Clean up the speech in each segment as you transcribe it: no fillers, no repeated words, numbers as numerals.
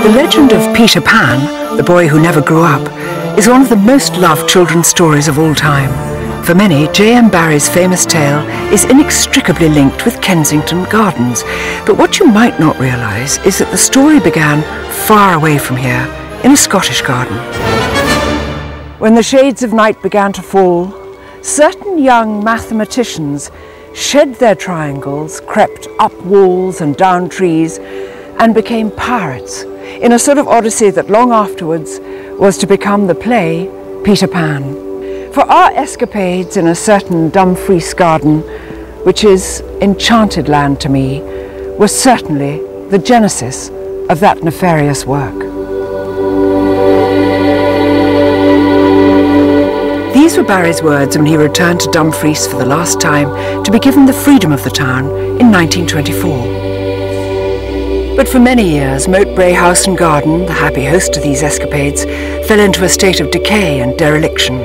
The legend of Peter Pan, the boy who never grew up, is one of the most loved children's stories of all time. For many, JM Barrie's famous tale is inextricably linked with Kensington Gardens. But what you might not realise is that the story began far away from here, in a Scottish garden. When the shades of night began to fall, certain young mathematicians shed their triangles, crept up walls and down trees, and became pirates in a sort of odyssey that long afterwards was to become the play Peter Pan. For our escapades in a certain Dumfries garden, which is enchanted land to me, was certainly the genesis of that nefarious work. These were Barrie's words when he returned to Dumfries for the last time to be given the freedom of the town in 1924. But for many years, Moat Brae House and Garden, the happy host of these escapades, fell into a state of decay and dereliction.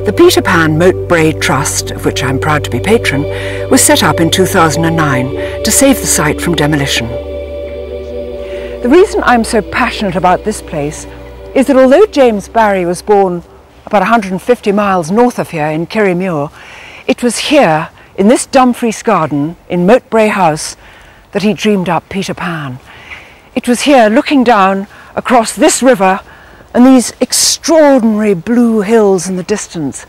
The Peter Pan Moat Brae Trust, of which I'm proud to be patron, was set up in 2009 to save the site from demolition. The reason I'm so passionate about this place is that although James Barrie was born about 150 miles north of here in Kirriemuir, it was here, in this Dumfries garden, in Moat Brae House, that he dreamed up Peter Pan. It was here, looking down across this river and these extraordinary blue hills in the distance,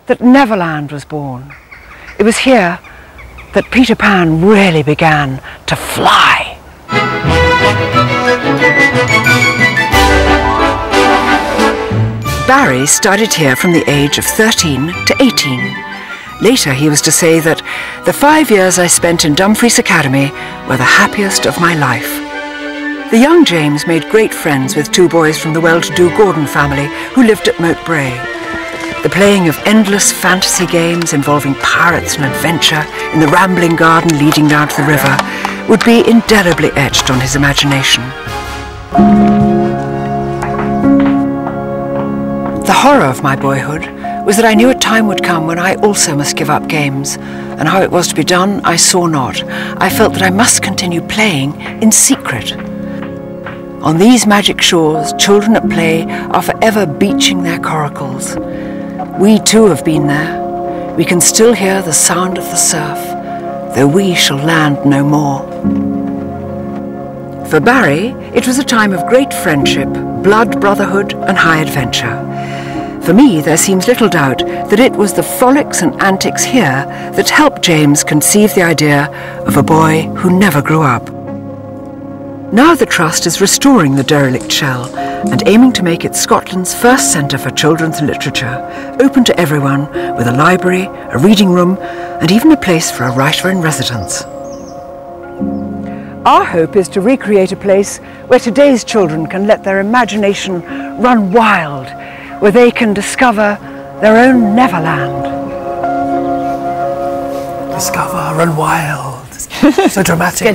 that Neverland was born. It was here that Peter Pan really began to fly. Barrie studied here from the age of 13 to 18. Later he was to say that the 5 years I spent in Dumfries Academy were the happiest of my life. The young James made great friends with two boys from the well-to-do Gordon family who lived at Moat Brae. The playing of endless fantasy games involving pirates and adventure in the rambling garden leading down to the river would be indelibly etched on his imagination. The horror of my boyhood was that I knew a time would come when I also must give up games, and how it was to be done I saw not. I felt that I must continue playing in secret. On these magic shores, children at play are forever beaching their coracles. We too have been there. We can still hear the sound of the surf, though we shall land no more. For Barrie, it was a time of great friendship, blood brotherhood and high adventure. For me, there seems little doubt that it was the frolics and antics here that helped James conceive the idea of a boy who never grew up. Now the Trust is restoring the derelict shell and aiming to make it Scotland's first centre for children's literature, open to everyone, with a library, a reading room, and even a place for a writer in residence. Our hope is to recreate a place where today's children can let their imagination run wild, where they can discover their own Neverland. Discover, run wild. So dramatic.